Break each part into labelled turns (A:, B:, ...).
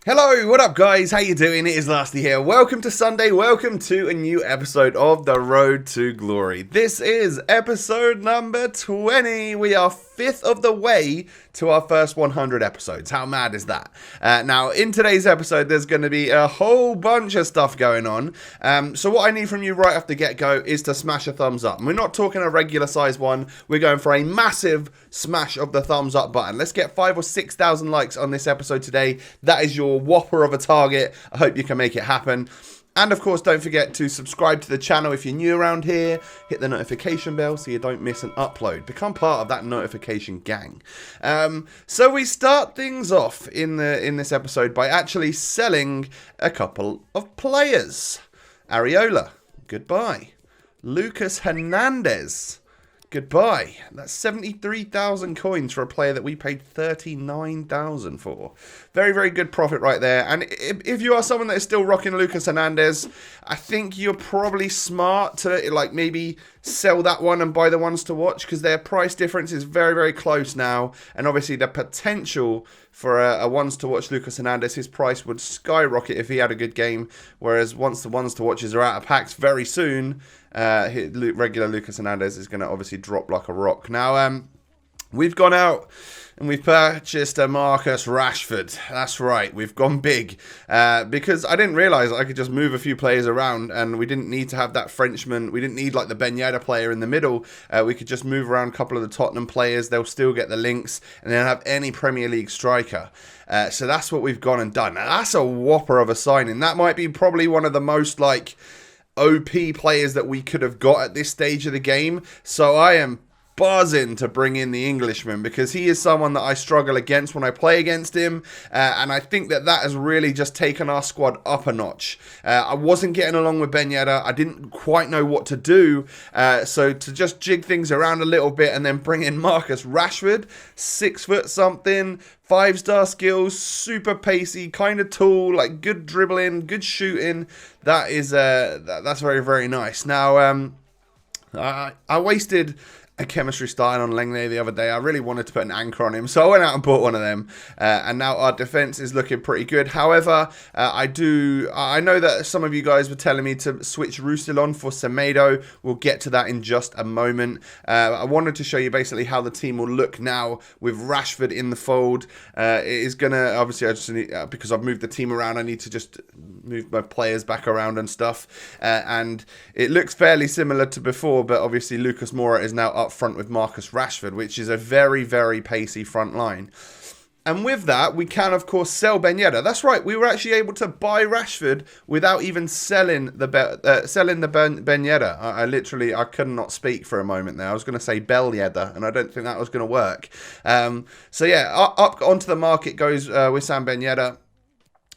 A: Hello, what up guys? How you doing? It is Lasty here. Welcome to Sunday. Welcome to a new episode of The Road to Glory. This is episode number 20. We are fifth of the way to our first 100 episodes. How mad is that? Now, in today's episode, there's going to be a whole bunch of stuff going on. So what I need from you right off the get-go is to smash a thumbs up. And we're not talking a regular size one. We're going for a massive smash of the thumbs up button. Let's get 5,000 or 6,000 likes on this episode today. That is your whopper of a target. I hope you can make it happen. And of course, don't forget to subscribe to the channel if you're new around here. Hit the notification bell so you don't miss an upload. Become part of that notification gang. So we start things off in this episode by actually selling a couple of players. Areola, goodbye. Lucas Hernandez, goodbye. That's 73,000 coins for a player that we paid 39,000 for. Very, very good profit right there. And if you are someone that is still rocking Lucas Hernandez, I think you're probably smart to like maybe sell that one and buy the ones to watch because their price difference is very, very close now. And obviously the potential for a ones to watch Lucas Hernandez, his price would skyrocket if he had a good game. Whereas once the ones to watches are out of packs very soon, regular Lucas Hernandez is going to obviously drop like a rock. Now, we've gone out and we've purchased a Marcus Rashford. That's right, we've gone big because I didn't realise I could just move a few players around and we didn't need to have that Frenchman. We didn't need like the Ben Yedder player in the middle. We could just move around a couple of the Tottenham players. They'll still get the links and then have any Premier League striker. So that's what we've gone and done. Now, that's a whopper of a signing. That might be probably one of the most like OP players that we could have got at this stage of the game. So I am buzzing to bring in the Englishman because he is someone that I struggle against when I play against him, and I think that has really just taken our squad up a notch. I wasn't getting along with Ben Yedder. I didn't quite know what to do, so to just jig things around a little bit and then bring in Marcus Rashford, 6 foot something, 5-star skills, super pacey, kind of tall, like good dribbling, good shooting. That is that's very, very nice. Now, I wasted a chemistry style on Langley the other day. I really wanted to put an anchor on him, so I went out and bought one of them, and now our defense is looking pretty good. However, I know that some of you guys were telling me to switch Roussillon for Semedo. We'll get to that in just a moment. I wanted to show you basically how the team will look now with Rashford in the fold. It is gonna obviously I just need, because I've moved the team around, I need to just move my players back around and stuff, and it looks fairly similar to before, but obviously Lucas Moura is now up front with Marcus Rashford, which is a very, very pacey front line. And with that, we can, of course, sell Ben Yedder. That's right, we were actually able to buy Rashford without even selling the Ben Yedder. I could not speak for a moment there. I was going to say Bell Yedder, and I don't think that was going to work. So yeah, up onto the market goes Wissam Ben Yedder.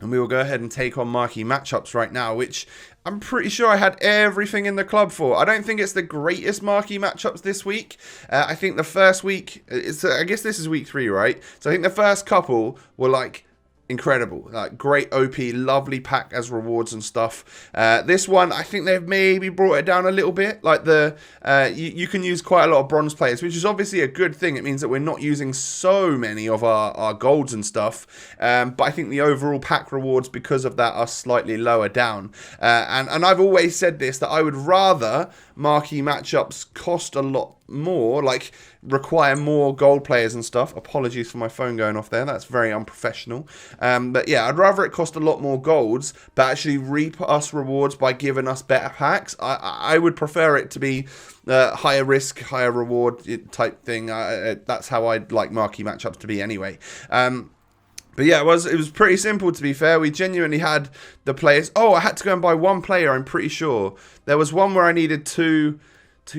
A: And we will go ahead and take on Marquee Matchups right now, which I'm pretty sure I had everything in the club for. I don't think it's the greatest Marquee Matchups this week. I think the first week, I guess this is week 3, right? So I think the first couple were like incredible, like great OP, lovely pack as rewards and stuff. This one, I think they've maybe brought it down a little bit. Like you can use quite a lot of bronze players, which is obviously a good thing. It means that we're not using so many of our golds and stuff. But I think the overall pack rewards because of that are slightly lower down. And I've always said this, that I would rather Marquee Matchups cost a lot more, like require more gold players and stuff. Apologies for my phone going off there, that's very unprofessional. But yeah, I'd rather it cost a lot more golds but actually reap us rewards by giving us better packs. I would prefer it to be higher risk, higher reward type thing. That's how I'd like Marquee Matchups to be anyway. But yeah, it was pretty simple, to be fair. We genuinely had the players. Oh, I had to go and buy one player, I'm pretty sure. There was one where I needed two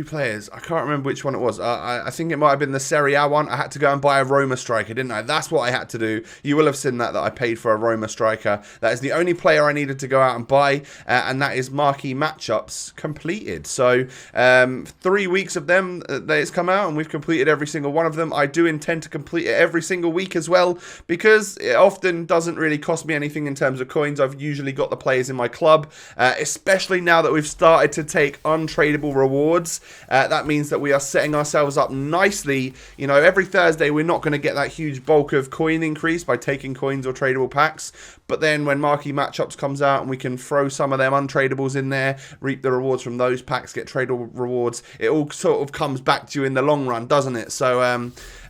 A: players. I can't remember which one it was. I think it might have been the Serie A one. I had to go and buy a Roma striker, didn't I? That's what I had to do. You will have seen that I paid for a Roma striker. That is the only player I needed to go out and buy, and that is Marquee Matchups completed. So 3 weeks of them that it's come out, and we've completed every single one of them. I do intend to complete it every single week as well, because it often doesn't really cost me anything in terms of coins. I've usually got the players in my club, especially now that we've started to take untradeable rewards. rewards. That means that we are setting ourselves up nicely. You know, every Thursday we're not going to get that huge bulk of coin increase by taking coins or tradable packs. But then when Marquee Matchups comes out and we can throw some of them untradables in there, reap the rewards from those packs, get tradable rewards, it all sort of comes back to you in the long run, doesn't it? So,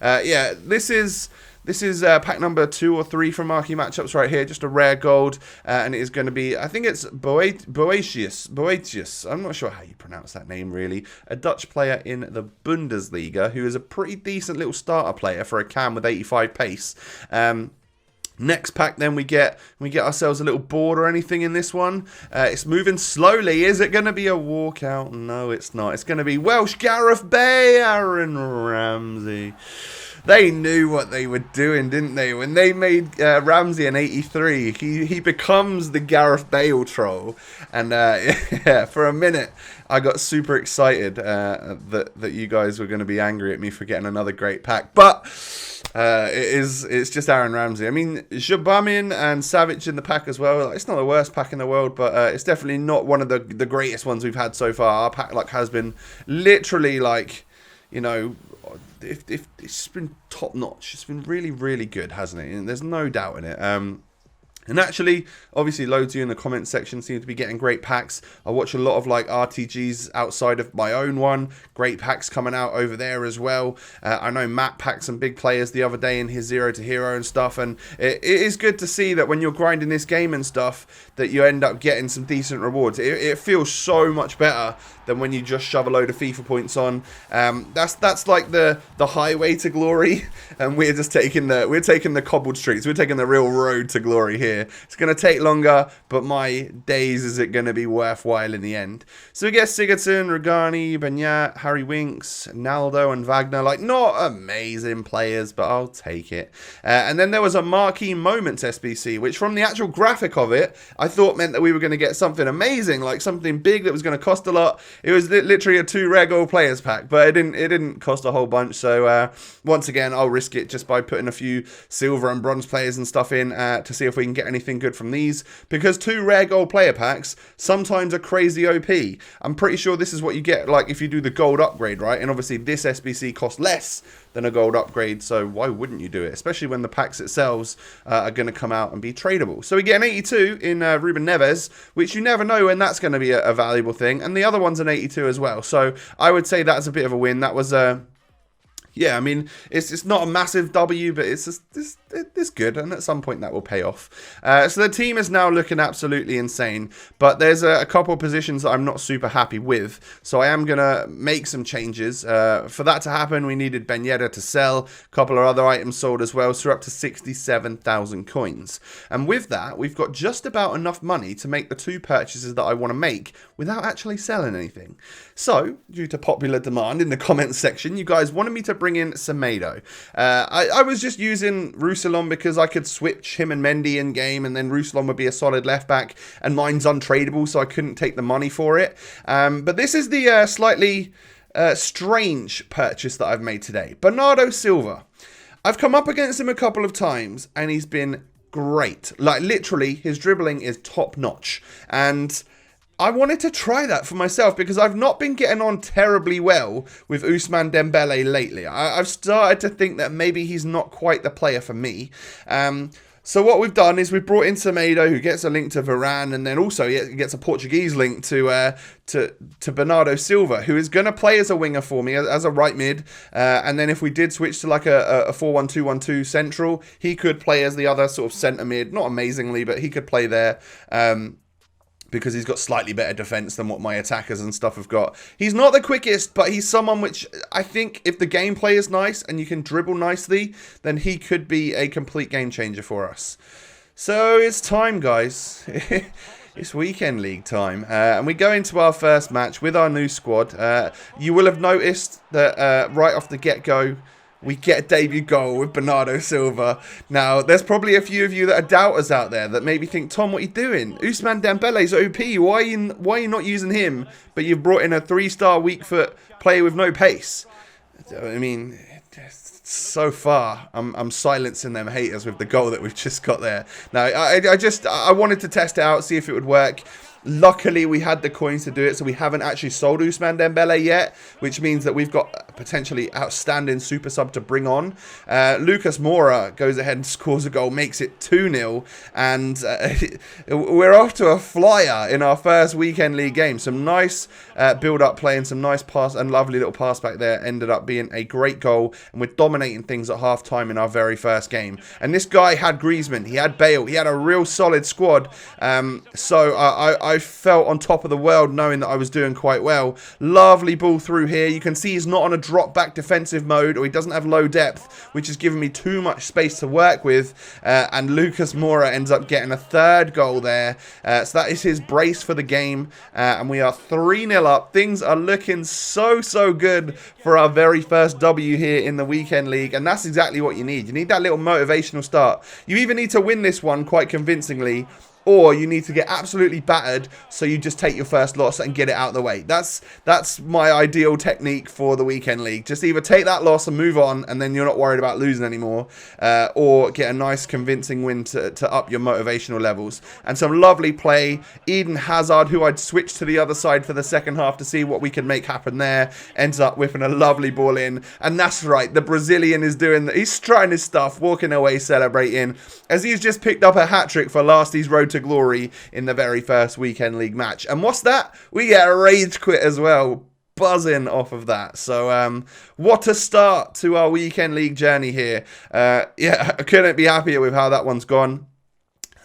A: yeah, this is pack number 2 or 3 from Marquee Matchups right here, just a rare gold, and it is going to be, I think it's Boetius, I'm not sure how you pronounce that name really, a Dutch player in the Bundesliga who is a pretty decent little starter player for a cam with 85 pace. Next pack, then we get ourselves a little board or anything in this one. It's moving slowly. Is it going to be a walkout? No, it's not. It's going to be Welsh Gareth Bay, Aaron Ramsey. They knew what they were doing, didn't they? When they made Ramsey an 83, he becomes the Gareth Bale troll. And yeah, for a minute, I got super excited that you guys were going to be angry at me for getting another great pack. But it's just Aaron Ramsey. I mean, Jabamin and Savic in the pack as well. It's not the worst pack in the world, but it's definitely not one of the greatest ones we've had so far. Our pack luck has been literally like, you know, if it's been top notch. It's been really, really good, hasn't it? And there's no doubt in it. And actually, obviously, loads of you in the comments section seem to be getting great packs. I watch a lot of like RTGs outside of my own one. Great packs coming out over there as well. I know Matt packed some big players the other day in his 0 to Hero and stuff. And it is good to see that when you're grinding this game and stuff, that you end up getting some decent rewards. It feels so much better than when you just shove a load of FIFA points on. That's like the highway to glory, and we're just taking the cobbled streets. We're taking the real road to glory here. It's going to take longer, but my days, is it going to be worthwhile in the end? So we get Sigurdsson, Regani, Benyat, Harry Winks, Naldo, and Wagner. Like, not amazing players, but I'll take it. And then there was a Marquee Moments SBC, which from the actual graphic of it, I thought meant that we were going to get something amazing, like something big that was going to cost a lot. It was literally a 2 rare gold players pack, but it didn't cost a whole bunch. So once again, I'll risk it just by putting a few silver and bronze players and stuff in to see if we can get anything good from these, because 2 rare gold player packs sometimes are crazy OP. I'm pretty sure this is what you get like if you do the gold upgrade, right? And obviously this SBC costs less than a gold upgrade, so why wouldn't you do it, especially when the packs itself are going to come out and be tradable. So we get an 82 in Ruben Neves, which you never know when that's going to be a valuable thing, and the other one's an 82 as well. So I would say that's a bit of a win. That was yeah, I mean, it's not a massive W, but it's good, and at some point that will pay off. So the team is now looking absolutely insane, but there's a couple of positions that I'm not super happy with, so I am going to make some changes. For that to happen, we needed Ben Yedder to sell, a couple of other items sold as well, so we're up to 67,000 coins. And with that, we've got just about enough money to make the 2 purchases that I want to make without actually selling anything. So, due to popular demand in the comments section, you guys wanted me to bring in Semedo. I was just using Roussillon because I could switch him and Mendy in game, and then Roussillon would be a solid left back, and mine's untradeable, so I couldn't take the money for it. But this is the slightly strange purchase that I've made today. Bernardo Silva. I've come up against him a couple of times, and he's been great. Like, literally, his dribbling is top notch, and I wanted to try that for myself because I've not been getting on terribly well with Ousmane Dembele lately. I've started to think that maybe he's not quite the player for me. So what we've done is we've brought in Semedo, who gets a link to Varane, and then also he gets a Portuguese link to Bernardo Silva, who is going to play as a winger for me, as a right mid. And then if we did switch to like a 4-1-2-1-2 central, he could play as the other sort of centre mid. Not amazingly, but he could play there. Because he's got slightly better defense than what my attackers and stuff have got. He's not the quickest, but he's someone which I think if the gameplay is nice and you can dribble nicely, then he could be a complete game changer for us. So it's time, guys. It's weekend league time, and we go into our first match with our new squad. You will have noticed that right off the get-go, we get a debut goal with Bernardo Silva. Now, there's probably a few of you that are doubters out there that maybe think, Tom, what are you doing? Ousmane Dembele's OP. Why are you not using him, but you've brought in a 3-star weak foot player with no pace? I mean, so far, I'm silencing them haters with the goal that we've just got there. Now, I wanted to test it out, see if it would work. Luckily, we had the coins to do it, so we haven't actually sold Ousmane Dembele yet, which means that we've got potentially outstanding super sub to bring on. Lucas Moura goes ahead and scores a goal, makes it 2-0, and we're off to a flyer in our first weekend league game. Some nice build-up play and some nice pass and lovely little pass back there ended up being a great goal, and we're dominating things at half-time in our very first game. And this guy had Griezmann, he had Bale, he had a real solid squad, so I felt on top of the world knowing that I was doing quite well. Lovely ball through here. You can see he's not on a drop back defensive mode, or he doesn't have low depth, which has given me too much space to work with, and Lucas Moura ends up getting a third goal there. So that is his brace for the game, and we are 3-0 up. Things are looking so good for our very first W here in the weekend league, and that's exactly what you need. You need that little motivational start. You either need to win this one quite convincingly, or you need to get absolutely battered, so you just take your first loss and get it out of the way. That's my ideal technique for the weekend league. Just either take that loss and move on, and then you're not worried about losing anymore, or get a nice convincing win to up your motivational levels. And some lovely play. Eden Hazard, who I'd switched to the other side for the second half to see what we could make happen there, ends up whipping a lovely ball in. And that's right, the Brazilian is doing he's strutting his stuff, walking away celebrating, as he's just picked up a hat-trick for last year's Road to Glory in the very first weekend league match. And what's that? We get a rage quit as well. Buzzing off of that. So what a start to our weekend league journey here. Yeah, I couldn't be happier with how that one's gone.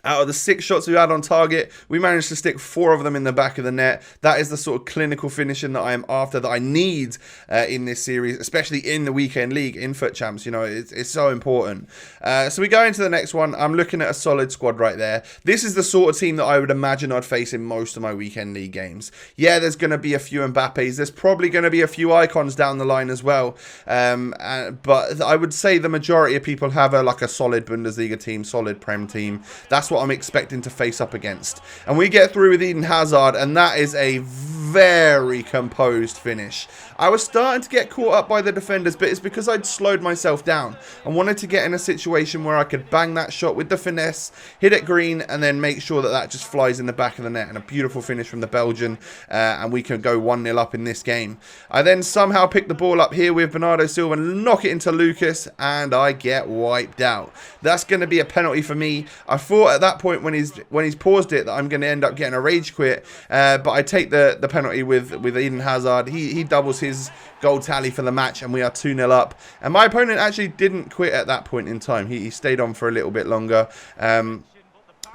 A: Out of the 6 shots we had on target, we managed to stick 4 of them in the back of the net. That is the sort of clinical finishing that I am after, that I need in this series, especially in the weekend league, in Foot Champs. You know, it's so important. So we go into the next one. I'm looking at a solid squad right there. This is the sort of team that I would imagine I'd face in most of my weekend league games. Yeah, there's going to be a few Mbappes. There's probably going to be a few icons down the line as well. But I would say the majority of people have like a solid Bundesliga team, solid Prem team. That's what I'm expecting to face up against. And we get through with Eden Hazard, and that is a very composed finish. I was starting to get caught up by the defenders, but it's because I'd slowed myself down and wanted to get in a situation where I could bang that shot with the finesse, hit it green, and then make sure that that just flies in the back of the net. And a beautiful finish from the Belgian, and we can go 1-0 up in this game. I then somehow pick the ball up here with Bernardo Silva and knock it into Lucas, and I get wiped out. That's going to be a penalty for me. I thought at that point when he's paused it that I'm going to end up getting a rage quit, but I take the penalty with Eden Hazard. He doubles his goal tally for the match, and we are 2-0 up. And my opponent actually didn't quit at that point in time. He stayed on for a little bit longer.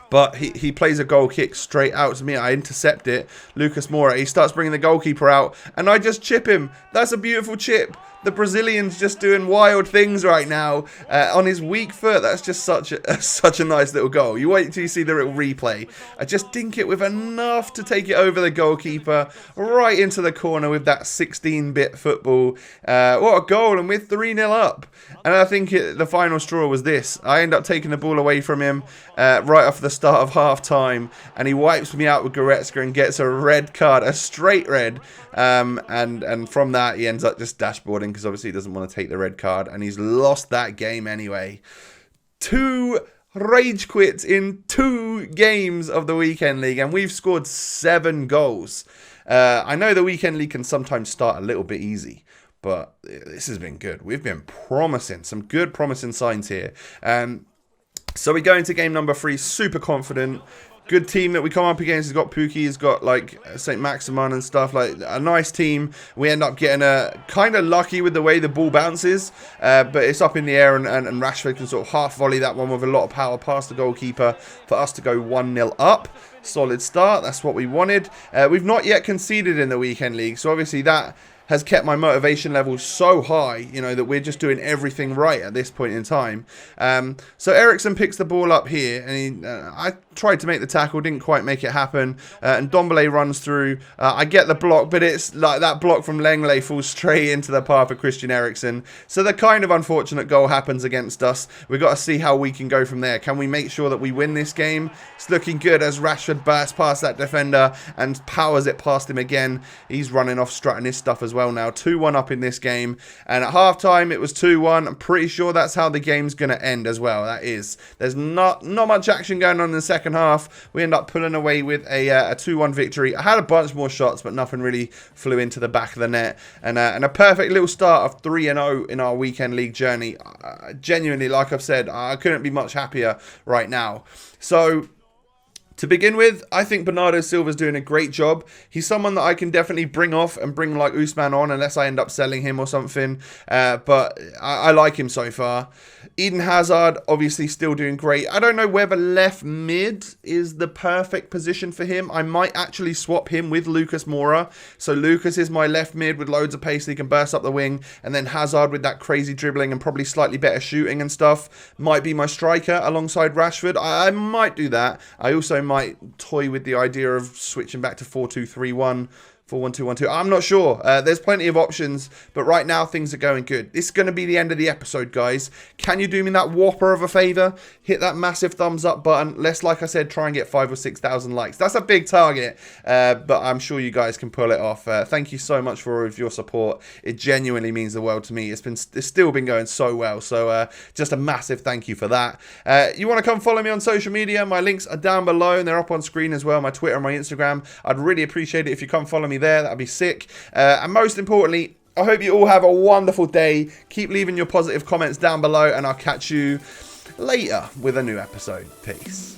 A: But he plays a goal kick straight out to me. I intercept it. Lucas Moura, he starts bringing the goalkeeper out, and I just chip him. That's a beautiful chip. The Brazilian's just doing wild things right now on his weak foot. That's just such a nice little goal. You wait till you see the little replay. I just dink it with enough to take it over the goalkeeper, right into the corner with that 16-bit football. What a goal, and we're 3-0 up. And I think the final straw was this. I end up taking the ball away from him right off the start of half-time, and he wipes me out with Goretzka and gets a red card, a straight red. And from that, he ends up just dashboarding, because obviously he doesn't want to take the red card, and he's lost that game anyway. 2 rage quits in 2 games of the weekend league, and we've scored 7 goals. I know the weekend league can sometimes start a little bit easy, but this has been good. We've been promising, some good promising signs here. So we go into game number 3 super confident. Good team that we come up against. He's got Pookie, he's got like St. Maximin and stuff, like a nice team. We end up getting kind of lucky with the way the ball bounces, but it's up in the air, and Rashford can sort of half volley that one with a lot of power past the goalkeeper for us to go 1-0 up. Solid start, that's what we wanted. We've not yet conceded in the weekend league, so obviously that has kept my motivation level so high, you know, that we're just doing everything right at this point in time. So Eriksen picks the ball up here, and I tried to make the tackle, didn't quite make it happen, and Ndombele runs through. I get the block, but it's like that block from Lenglet falls straight into the path of Christian Eriksen. So the kind of unfortunate goal happens against us. We've got to see how we can go from there. Can we make sure that we win this game? It's looking good as Rashford bursts past that defender and powers it past him again. He's running off, strutting his stuff as well. well now. 2-1 up in this game. And at halftime, it was 2-1. I'm pretty sure that's how the game's going to end as well. That is. There's not much action going on in the second half. We end up pulling away with a 2-1 victory. I had a bunch more shots, but nothing really flew into the back of the net. And a perfect little start of 3-0 in our weekend league journey. Genuinely, like I've said, I couldn't be much happier right now. So, to begin with, I think Bernardo Silva's doing a great job. He's someone that I can definitely bring off and bring like Usman on unless I end up selling him or something. But I like him so far. Eden Hazard, obviously still doing great. I don't know whether left mid is the perfect position for him. I might actually swap him with Lucas Moura. So Lucas is my left mid with loads of pace. He can burst up the wing. And then Hazard with that crazy dribbling and probably slightly better shooting and stuff might be my striker alongside Rashford. I might do that. I also might toy with the idea of switching back to 4-2-3-1, 4-1-2-1-2. I'm not sure. There's plenty of options, but right now things are going good. This is going to be the end of the episode, guys. Can you do me that whopper of a favor? Hit that massive thumbs up button. Let's, like I said, try and get 5,000 or 6,000 likes. That's a big target, but I'm sure you guys can pull it off. Thank you so much for all of your support. It genuinely means the world to me. It's still been going so well, so just a massive thank you for that. You want to come follow me on social media? My links are down below and they're up on screen as well. My Twitter and my Instagram. I'd really appreciate it if you come follow me there. That'd be sick. And most importantly, I hope you all have a wonderful day. Keep leaving your positive comments down below and I'll catch you later with a new episode. Peace.